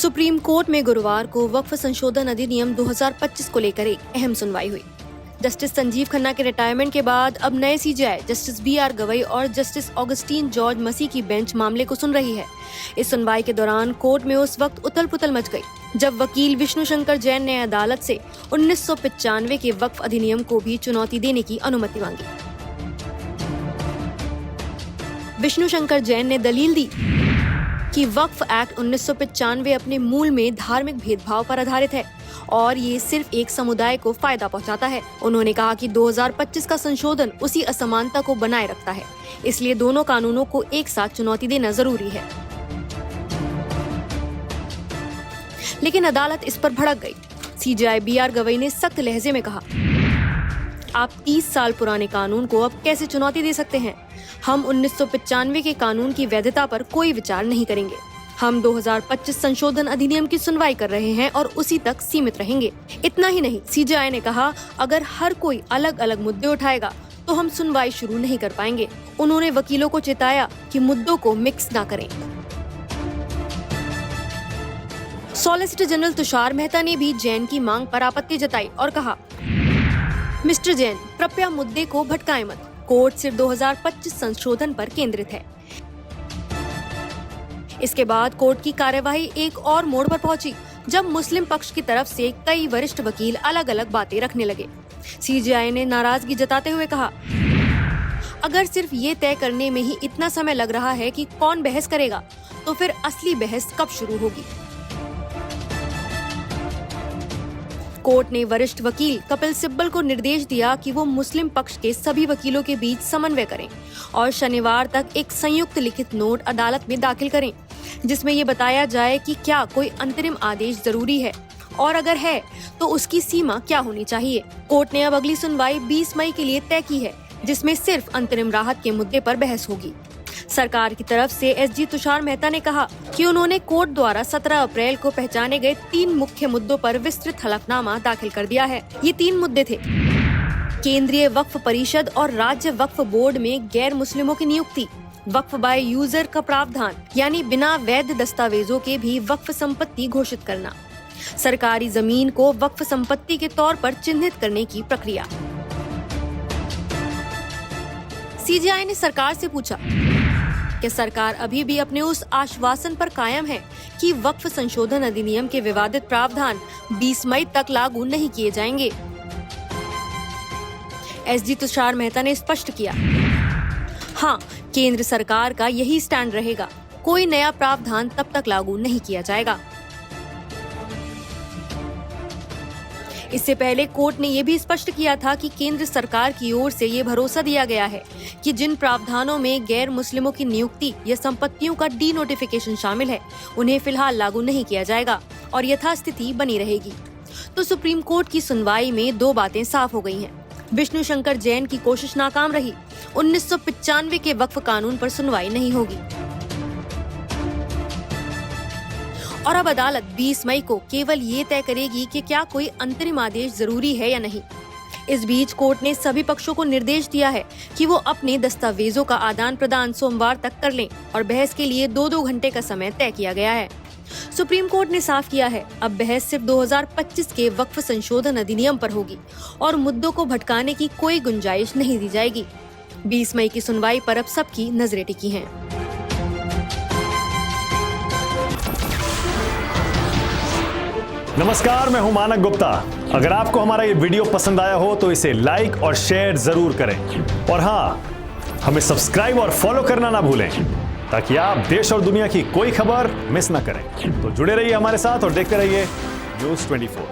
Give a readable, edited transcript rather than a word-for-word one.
Supreme court में गुरुवार को वक्फ संशोधन अधिनियम 2025 को लेकर एक अहम सुनवाई हुई। जस्टिस संजीव खन्ना के रिटायरमेंट के बाद अब नए सीजेआई जस्टिस BR गवई और जस्टिस ऑगस्टीन जॉर्ज मसी की बेंच मामले को सुन रही है। इस सुनवाई के दौरान कोर्ट में उस वक्त उथल पुथल मच गई जब वकील विष्णु शंकर जैन ने अदालत से 1995 के वक्फ अधिनियम को भी चुनौती देने की अनुमति मांगी। विष्णु शंकर जैन ने दलील दी कि वक्फ एक्ट 1995 अपने मूल में धार्मिक भेदभाव पर आधारित है और ये सिर्फ एक समुदाय को फायदा पहुंचाता है। उन्होंने कहा कि 2025 का संशोधन उसी असमानता को बनाए रखता है, इसलिए दोनों कानूनों को एक साथ चुनौती देना जरूरी है। लेकिन अदालत इस पर भड़क गई। सीजेआई BR गवई ने सख्त लहजे में कहा, आप 30 साल पुराने कानून को अब कैसे चुनौती दे सकते हैं? हम 1995 के कानून की वैधता पर कोई विचार नहीं करेंगे। हम 2025 संशोधन अधिनियम की सुनवाई कर रहे हैं और उसी तक सीमित रहेंगे। इतना ही नहीं, सीजेआई ने कहा, अगर हर कोई अलग अलग मुद्दे उठाएगा तो हम सुनवाई शुरू नहीं कर पाएंगे। उन्होंने वकीलों को चेताया कि मुद्दों को मिक्स ना करें। सॉलिसिटर जनरल तुषार मेहता ने भी जैन की मांग पर आपत्ति जताई और कहा, मिस्टर जैन, कृपया मुद्दे को भटकाएं मत। कोर्ट सिर्फ 2025 संशोधन पर केंद्रित है। इसके बाद कोर्ट की कार्यवाही एक और मोड़ पर पहुंची जब मुस्लिम पक्ष की तरफ से कई वरिष्ठ वकील अलग अलग बातें रखने लगे। सीजेआई ने नाराजगी जताते हुए कहा, अगर सिर्फ ये तय करने में ही इतना समय लग रहा है कि कौन बहस करेगा, तो फिर असली बहस कब शुरू होगी? कोर्ट ने वरिष्ठ वकील कपिल सिब्बल को निर्देश दिया कि वो मुस्लिम पक्ष के सभी वकीलों के बीच समन्वय करें और शनिवार तक एक संयुक्त लिखित नोट अदालत में दाखिल करें, जिसमें ये बताया जाए कि क्या कोई अंतरिम आदेश जरूरी है और अगर है तो उसकी सीमा क्या होनी चाहिए। कोर्ट ने अब अगली सुनवाई 20 मई के लिए तय की है, जिसमें सिर्फ अंतरिम राहत के मुद्दे पर बहस होगी। सरकार की तरफ से SG तुषार मेहता ने कहा कि उन्होंने कोर्ट द्वारा 17 अप्रैल को पहचाने गए 3 मुख्य मुद्दों पर विस्तृत हलफनामा दाखिल कर दिया है। ये 3 मुद्दे थे: केंद्रीय वक्फ परिषद और राज्य वक्फ बोर्ड में गैर मुस्लिमों की नियुक्ति, वक्फ बाय यूजर का प्रावधान यानी बिना वैध दस्तावेजों के भी वक्फ संपत्ति घोषित करना, सरकारी जमीन को वक्फ संपत्ति के तौर पर चिन्हित करने की प्रक्रिया। सीजेआई ने सरकार से पूछा कि सरकार अभी भी अपने उस आश्वासन पर कायम है कि वक्फ संशोधन अधिनियम के विवादित प्रावधान 20 मई तक लागू नहीं किए जाएंगे। SG तुषार मेहता ने स्पष्ट किया, हाँ, केंद्र सरकार का यही स्टैंड रहेगा, कोई नया प्रावधान तब तक लागू नहीं किया जाएगा। इससे पहले कोर्ट ने यह भी स्पष्ट किया था कि केंद्र सरकार की ओर से ये भरोसा दिया गया है कि जिन प्रावधानों में गैर मुस्लिमों की नियुक्ति या संपत्तियों का डी नोटिफिकेशन शामिल है, उन्हें फिलहाल लागू नहीं किया जाएगा और यथास्थिति बनी रहेगी। तो सुप्रीम कोर्ट की सुनवाई में 2 बातें साफ हो गई हैं। विष्णु शंकर जैन की कोशिश नाकाम रही। 1995 के वक्फ कानून पर सुनवाई नहीं होगी और अब अदालत 20 मई को केवल ये तय करेगी कि क्या कोई अंतरिम आदेश जरूरी है या नहीं। इस बीच कोर्ट ने सभी पक्षों को निर्देश दिया है कि वो अपने दस्तावेजों का आदान प्रदान सोमवार तक कर लें और बहस के लिए 2-2 घंटे का समय तय किया गया है। सुप्रीम कोर्ट ने साफ किया है, अब बहस सिर्फ 2025 के वक्फ संशोधन अधिनियम पर होगी और मुद्दों को भटकाने की कोई गुंजाइश नहीं दी जाएगी। 20 मई की सुनवाई पर अब सबकी नजरें टिकी हैं। नमस्कार, मैं हूं मानक गुप्ता। अगर आपको हमारा ये वीडियो पसंद आया हो तो इसे लाइक और शेयर जरूर करें और हाँ, हमें सब्सक्राइब और फॉलो करना ना भूलें ताकि आप देश और दुनिया की कोई खबर मिस ना करें। तो जुड़े रहिए हमारे साथ और देखते रहिए न्यूज़ 24।